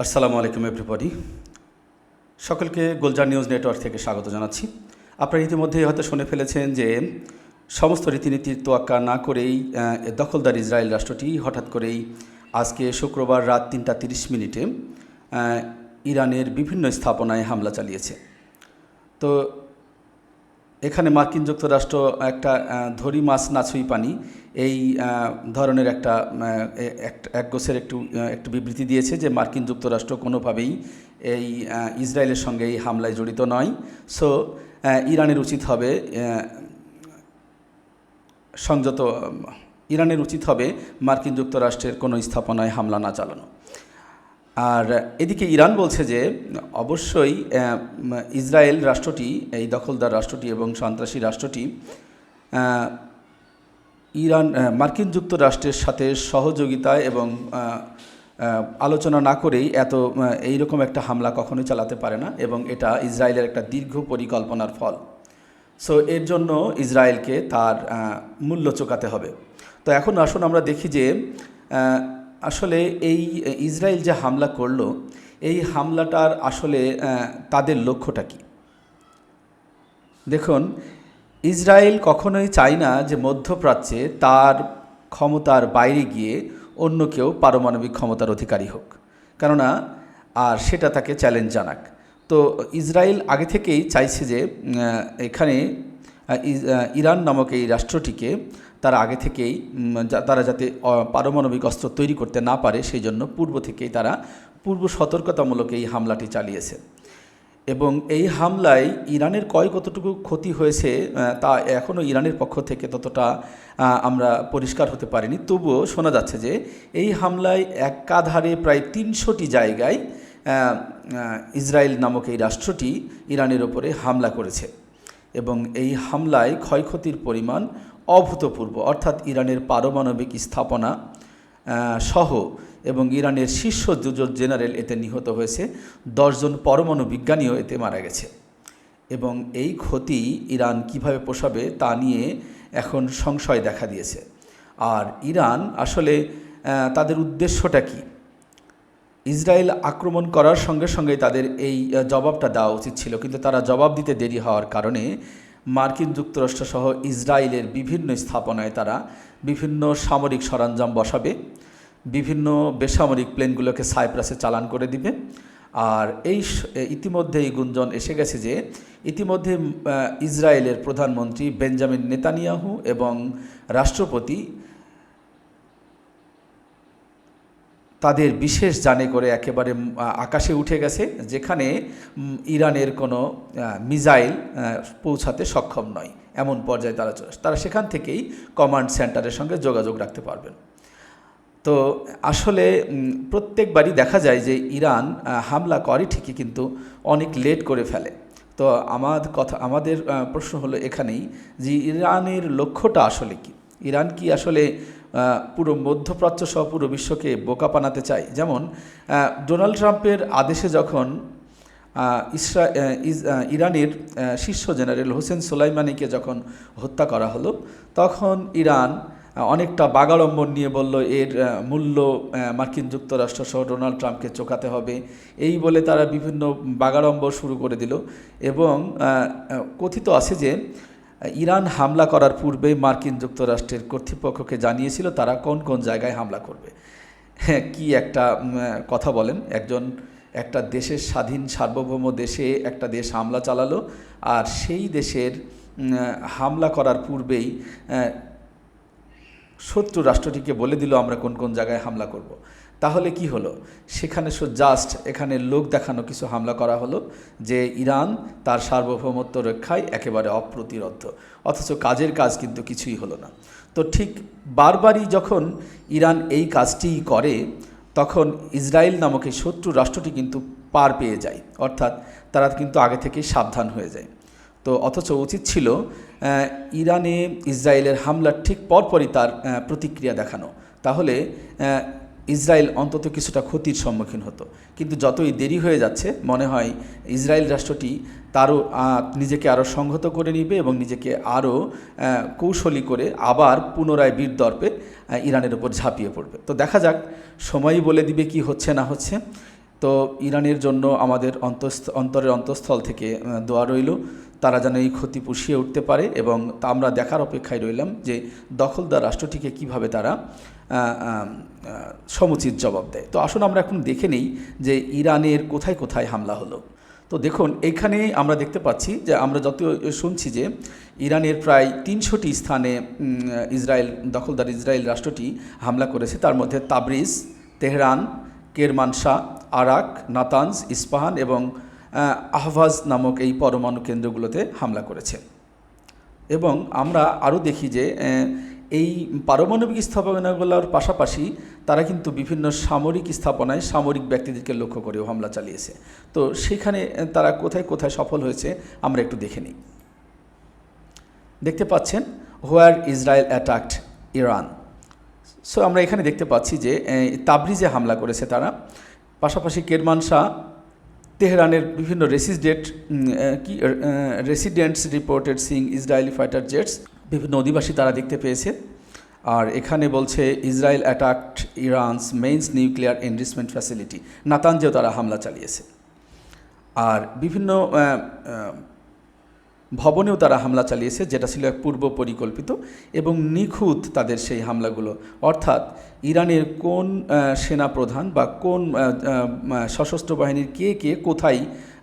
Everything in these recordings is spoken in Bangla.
আসসালামু আলাইকুম এভরিবডি। সকলকে গোলজার নিউজ নেটওয়ার্ক থেকে স্বাগত জানাচ্ছি। আপনারা ইতিমধ্যেই হয়তো শুনে ফেলেছেন যে সমস্ত রীতিনীতির তোয়াক্কা না করেই দখলদার ইসরায়েল রাষ্ট্রটি হঠাৎ করেই আজকে শুক্রবার রাত ৩টা ৩০ মিনিটে ইরানের বিভিন্ন স্থাপনায় হামলা চালিয়েছে। তো এখানে মার্কিন যুক্তরাষ্ট্র একটা ধরি মাছ না ছুঁই পানি এই ধরনের একগোছের একটু বিবৃতি দিয়েছে যে মার্কিন যুক্তরাষ্ট্র কোনোভাবেই এই ইসরায়েলের সঙ্গে এই হামলায় জড়িত নয়। সো ইরানের উচিত হবে মার্কিন যুক্তরাষ্ট্রের কোনো স্থাপনায় হামলা না চালানো। আর এদিকে ইরান বলছে যে অবশ্যই ইসরায়েল রাষ্ট্রটি, এই দখলদার রাষ্ট্রটি এবং সন্ত্রাসী রাষ্ট্রটি মার্কিন যুক্তরাষ্ট্রের সাথে সহযোগিতায় এবং আলোচনা না করেই এইরকম একটা হামলা কখনোই চালাতে পারে না, এবং এটা ইসরায়েলের একটা দীর্ঘ পরিকল্পনার ফল। সো এর জন্য ইসরায়েলকে তার মূল্য চোকাতে হবে। তো এখন আসুন আমরা দেখি যে আসলে এই ইসরায়েল যে হামলা করলো, এই হামলাটার আসলে তাদের লক্ষ্যটা কী। দেখুন, ইসরায়েল কখনোই চায় না যে মধ্যপ্রাচ্যে তার ক্ষমতার বাইরে গিয়ে অন্য কেউ পারমাণবিক ক্ষমতার অধিকারী হোক, কেননা আর সেটা তাকে চ্যালেঞ্জ জানাক। তো ইসরায়েল আগে থেকেই চাইছে যে এখানে ইরান নামক এই রাষ্ট্রটিকে তারা যাতে পারমাণবিক অস্ত্র তৈরি করতে না পারে, সেই জন্য পূর্ব থেকেই তারা পূর্ব সতর্কতামূলক এই হামলাটি চালিয়েছে। এবং এই হামলায় ইরানের কতটুকু ক্ষতি হয়েছে তা এখনও ইরানের পক্ষ থেকে ততটা আমরা পরিষ্কার হতে পারিনি। তবুও শোনা যাচ্ছে যে এই হামলায় একাধারে প্রায় ৩০০টি জায়গায় ইসরায়েল নামক এই রাষ্ট্রটি ইরানের ওপরে হামলা করেছে, এবং এই হামলায় ক্ষয়ক্ষতির পরিমাণ অভূতপূর্ব। অর্থাৎ ইরানের পারমাণবিক স্থাপনা সহ এবং ইরানের শীর্ষ ২জন জেনারেল এতে নিহত হয়েছে, ১০ জন পরমাণু বিজ্ঞানীও এতে মারা গেছে। এবং এই ক্ষতি ইরান কিভাবে পোষাবে তা নিয়ে এখন সংশয় দেখা দিয়েছে। আর ইরান আসলে তাদের উদ্দেশ্যটা কি? ইসরায়েল আক্রমণ করার সঙ্গে সঙ্গে তাদের এই জবাবটা দেওয়া উচিত ছিল, কিন্তু তারা জবাব দিতে দেরি হওয়ার কারণে মার্কিন যুক্তরাষ্ট্র সহ ইসরায়েলের বিভিন্ন স্থাপনায় তারা বিভিন্ন সামরিক সরঞ্জাম বসাবে, বিভিন্ন বেসামরিক প্লেনগুলোকে সাইপ্রাসে চালান করে দিবে। আর ইতিমধ্যে এই গুঞ্জন এসে গেছে যে ইতিমধ্যে ইসরায়েলের প্রধানমন্ত্রী বেঞ্জামিন নেতানিয়াহু এবং রাষ্ট্রপতি তাদের বিশেষ যানে করে একেবারে আকাশে উঠে গেছে, যেখানে ইরানের কোনো মিসাইল পৌঁছাতে সক্ষম নয়, এমন পর্যায়ে তারা সেখান থেকেই কমান্ড সেন্টারের সঙ্গে যোগাযোগ রাখতে পারবেন। তো আসলে প্রত্যেকবারই দেখা যায় যে ইরান হামলা করে ঠিকই, কিন্তু অনেক লেট করে ফেলে। তো আমাদের প্রশ্ন হলো এখানেই যে ইরানের লক্ষ্যটা আসলে কি? ইরান কি আসলে পুরো মধ্যপ্রাচ্য সহ পুরো বিশ্বকে বোকা বানাতে চায়? যেমন ডোনাল্ড ট্রাম্পের আদেশে যখন ইরানের শীর্ষ জেনারেল হোসেন সোলাইমানিকে যখন হত্যা করা হলো, তখন ইরান অনেকটা বাগাড়ম্বর নিয়ে বলল এর মূল্য মার্কিন যুক্তরাষ্ট্র সহ ডোনাল্ড ট্রাম্পকে চোকাতে হবে, এই বলে তারা বিভিন্ন বাগাড়ম্বর শুরু করে দিল। এবং কথিত আছে যে ইরান হামলা করার পূর্বে মার্কিন যুক্তরাষ্ট্রের কর্তৃপক্ষকে জানিয়েছিল তারা কোন কোন জায়গায় হামলা করবে। হ্যাঁ, কি একটা কথা বলেন! একটা দেশের স্বাধীন সার্বভৌম দেশে একটা দেশ হামলা চালালো, আর সেই দেশের হামলা করার পূর্বেই শত্রু রাষ্ট্রটিকে বলে দিল আমরা কোন কোন জায়গায় হামলা করব। তাহলে কি হলো? সেখানে এখানে লোক দেখানো কিছু হামলা করা হলো যে ইরান তার সার্বভৌমত্ব রক্ষায় একেবারে অপ্রতিরোধ্য, অথচ কাজের কাজ কিন্তু কিছুই হলো না। তো ঠিক বারবারই যখন ইরান এই কাজটিই করে, তখন ইসরায়েল নামক এই শত্রু রাষ্ট্রটি কিন্তু পার পেয়ে যায়, অর্থাৎ তারা কিন্তু আগে থেকেই সাবধান হয়ে যায়। তো অথচ উচিত ছিল ইরানে ইসরায়েলের হামলার ঠিক পরপরই তার প্রতিক্রিয়া দেখানো, তাহলে ইসরায়েল অন্তত কিছুটা ক্ষতির সম্মুখীন হতো। কিন্তু যতই দেরি হয়ে যাচ্ছে, মনে হয় ইসরায়েল রাষ্ট্রটি নিজেকে আরও সংহত করে নিবে এবং নিজেকে আরও কৌশলী করে আবার পুনরায় বীর দর্পে ইরানের উপর ঝাঁপিয়ে পড়বে। তো দেখা যাক, সময়ই বলে দিবে কি হচ্ছে না হচ্ছে। তো ইরানের জন্য আমাদের অন্তরের অন্তঃস্থল থেকে দোয়া রইল, তারা যেন এই ক্ষতি পুষিয়ে উঠতে পারে, এবং তা আমরা দেখার অপেক্ষায় রইলাম যে দখলদার রাষ্ট্রটিকে কিভাবে তারা সমুচিত জবাব দেয়। তো আসুন আমরা এখন দেখে নেই যে ইরানের কোথায় কোথায় হামলা হলো। তো দেখুন, এইখানে আমরা দেখতে পাচ্ছি যে আমরা যত শুনছি যে ইরানের প্রায় 300টি স্থানে দখলদার ইসরায়েল রাষ্ট্রটি হামলা করেছে। তার মধ্যে তাবরিজ, তেহরান, কেরমানশাহ, আরাক, নাতানজ, ইস্পাহান এবং আহভাজ নামক এই পরমাণু কেন্দ্রগুলোতে হামলা করেছে। এবং আমরা আরও দেখি যে এই পারমাণবিক স্থাপনাগুলোর পাশাপাশি তারা কিন্তু বিভিন্ন সামরিক স্থাপনায় সামরিক ব্যক্তিদেরকে লক্ষ্য করেও হামলা চালিয়েছে। তো সেখানে তারা কোথায় কোথায় সফল হয়েছে আমরা একটু দেখে নিই। দেখতে পাচ্ছেন হোয়ার ইসরায়েল অ্যাটাকড ইরান। সো আমরা এখানে দেখতে পাচ্ছি যে তাবরিজে হামলা করেছে তারা, পাশাপাশি কেরমানশাহ, তেহরানের বিভিন্ন residents reported seeing Israeli fighter jets, বিভিন্ন অধিবাসী তারা দেখতে পেয়েছে। আর এখানে বলছে Israel attacked Iran's mains nuclear enrichment facility, নাতানজেও তারা হামলা চালিয়েছে। আর বিভিন্ন ভবনেও তারা হামলা চালিয়েছে, যেটা ছিল এক পূর্ব পরিকল্পিত এবং নিখুঁত তাদের সেই হামলাগুলো। অর্থাৎ ইরানের কোন সেনাপ্রধান বা কোন সশস্ত্র বাহিনীর কে কোথায়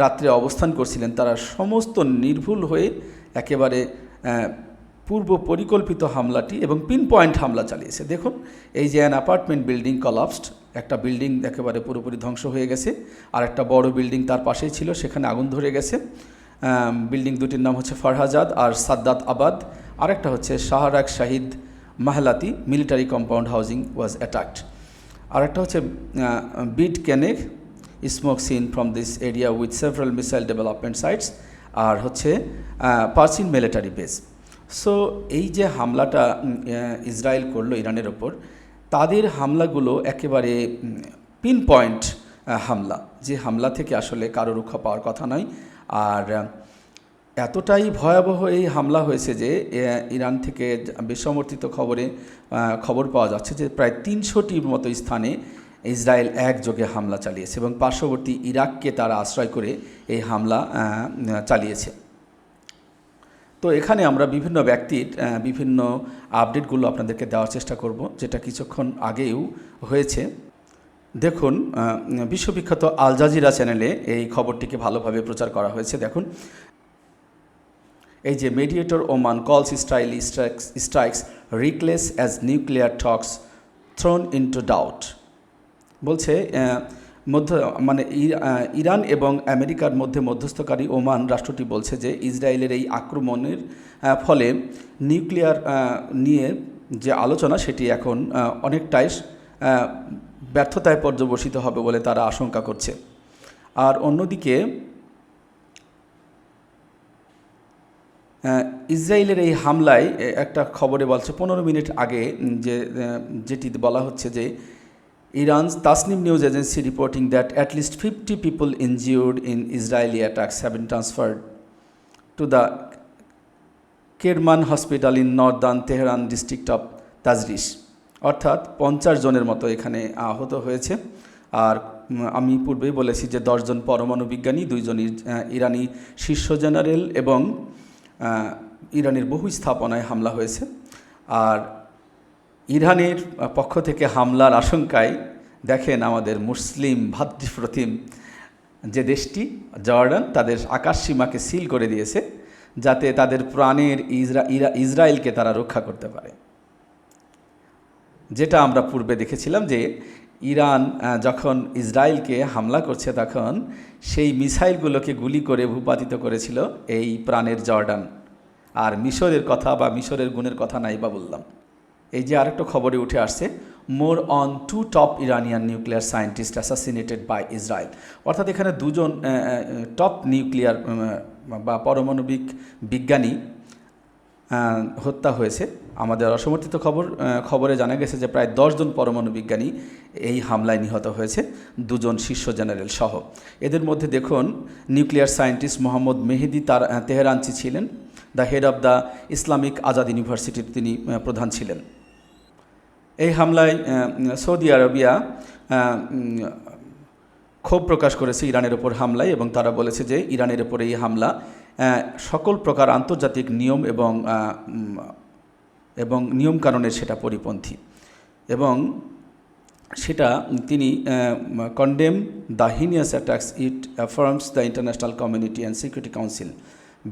রাত্রে অবস্থান করছিলেন, তারা সমস্ত নির্ভুল হয়ে একেবারে পূর্ব পরিকল্পিত হামলাটি এবং পিন পয়েন্ট হামলা চালিয়েছে। দেখুন, এই যে অ্যান অ্যাপার্টমেন্ট বিল্ডিং কলাপসড, একটা বিল্ডিং একেবারে পুরোপুরি ধ্বংস হয়ে গেছে, আর একটা বড় বিল্ডিং তার পাশেই ছিল, সেখানে আগুন ধরে গেছে। বিল্ডিং দুটির নাম হচ্ছে ফারহাজাদ আর সাদ্দাত আবাদ। আরেকটা হচ্ছে শাহরাগ Shahid Mahallati military compound housing was attacked. আরেকটা হচ্ছে বিড কেনেক smoke seen from this area with several missile development sites, আর হচ্ছে পার্সিন মিলিটারি বেস। সো এই যে হামলাটা ইসরায়েল করলো ইরানের ওপর, তাদের হামলাগুলো একেবারে পিন পয়েন্ট হামলা, যে হামলা থেকে আসলে কারো রক্ষা পাওয়ার কথা নয়। আর এতটাই ভয়াবহ এই হামলা হয়েছে যে ইরান থেকে বেসমর্থিত খবর পাওয়া যাচ্ছে যে প্রায় 300টির মতো স্থানে ইসরায়েল একযোগে হামলা চালিয়েছে এবং পার্শ্ববর্তী ইরাককে তারা আশ্রয় করে এই হামলা চালিয়েছে। তো এখানে আমরা বিভিন্ন ব্যক্তির বিভিন্ন আপডেটগুলো আপনাদেরকে দেওয়ার চেষ্টা করব, যেটা কিছুক্ষণ আগেও হয়েছে। দেখুন, বিশ্ববিখ্যাত আল জাজিরা চ্যানেলে এই খবরটিকে ভালোভাবে প্রচার করা হয়েছে। দেখুন, এই যে মেডিয়েটর ওমান কলস Israeli strikes reckless as nuclear টক্স থ্রোন ইনটু ডাউট। বলছে ইরান এবং আমেরিকার মধ্যে মধ্যস্থকারী ওমান রাষ্ট্রটি বলছে যে ইসরায়েলের এই আক্রমণের ফলে নিউক্লিয়ার নিয়ে যে আলোচনা সেটি এখন অনেকটাই ব্যর্থতায় পর্যবসিত হবে বলে তারা আশঙ্কা করছে। আর অন্যদিকে ইসরায়েলের এই হামলায় একটা খবরে বলছে 15 মিনিট আগে যেটি বলা হচ্ছে যে Iran's Tasnim news agency reporting that at least 50 people injured in Israeli attacks have been transferred to the Kerman hospital in northern Tehran district of Tazrish. অর্থাৎ 50 জনের মতো এখানে আহত হয়েছে। আর আমি পূর্বেই বলেছি যে 10 জন পরমাণু বিজ্ঞানী, 2 জন ইরানি শীর্ষ জেনারেল এবং ইরানের বহু স্থাপনায় হামলা হয়েছে। আর ইরানের পক্ষ থেকে হামলার আশঙ্কায় দেখেন আমাদের মুসলিম ভাতৃপ্রতিম যে দেশটি জর্ডান, তাদের আকাশ সীমাকে সিল করে দিয়েছে যাতে তাদের প্রাণের ইসরায়েলকে তারা রক্ষা করতে পারে। যেটা আমরা পূর্বে দেখেছিলাম যে ইরান যখন ইসরায়েলকে হামলা করছে তখন সেই মিসাইলগুলোকে গুলি করে ভূপাতিত করেছিল এই প্রাণের জর্ডান। আর মিশরের কথা বা মিশরের গুণের কথা নাই বা বললাম। এই যে আরেকটা খবরে উঠে আসছে, more on 2 top Iranian nuclear scientist assassinated by Israel. অর্থাৎ এখানে 2 জন টপ নিউক্লিয়ার বা পারমাণবিক বিজ্ঞানী হত্যা হয়েছে। আমাদের অসমর্থিত খবরে জানা গেছে যে প্রায় 10 জন পরমাণু বিজ্ঞানী এই হামলায় নিহত হয়েছে, 2 জন শীর্ষ জেনারেল সহ। এদের মধ্যে দেখুন, নিউক্লিয়ার সায়েন্টিস্ট মোহাম্মদ মেহেদি তার তেহরানচি ছিলেন, the head of the Islamic Azad ইউনিভার্সিটির তিনি প্রধান ছিলেন। এই হামলায় সৌদি আরবিয়া ক্ষোভ প্রকাশ করেছে ইরানের ওপর হামলায়, এবং তারা বলেছে যে ইরানের ওপর এই হামলা সকল প্রকার আন্তর্জাতিক নিয়ম এবং নিয়মকানুনের সেটা পরিপন্থী, এবং সেটা তিনি condemn the heinous attacks. It affirms the international community and security council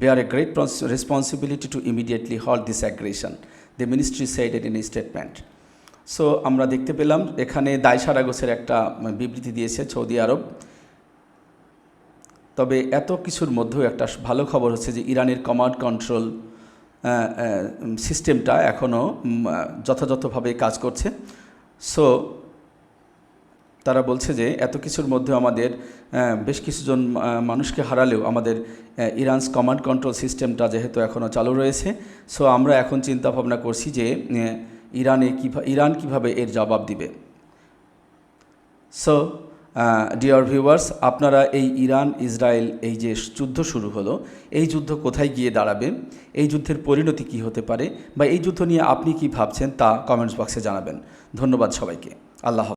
bear a great responsibility to immediately halt this aggression, the ministry said it in a statement. So আমরা দেখতে পেলাম এখানে দায় সারাগোছের একটা বিবৃতি দিয়েছে সৌদি আরব। তবে এত কিছুর মধ্যেও একটা ভালো খবর হচ্ছে যে ইরানের কমান্ড কন্ট্রোল সিস্টেমটা এখনও যথাযথভাবে কাজ করছে। সো তারা বলছে যে এত কিছুর মধ্যে আমাদের বেশ কিছুজন মানুষকে হারালেও আমাদের ইরানস কমান্ড কন্ট্রোল সিস্টেমটা যেহেতু এখনও চালু রয়েছে, সো আমরা এখন চিন্তা ভাবনা করছি যে ইরান কিভাবে এর জবাব দিবে। সো ডিয়ার ভিউয়ার্স, আপনারা এই ইরান ইসরায়েল এই যে যুদ্ধ শুরু হলো, এই যুদ্ধ কোথায় গিয়ে দাঁড়াবে, এই যুদ্ধের পরিণতি কী হতে পারে, বা এই যুদ্ধ নিয়ে আপনি কি ভাবছেন তা কমেন্টস বক্সে জানাবেন। ধন্যবাদ সবাইকে। আল্লাহ হাফেজ।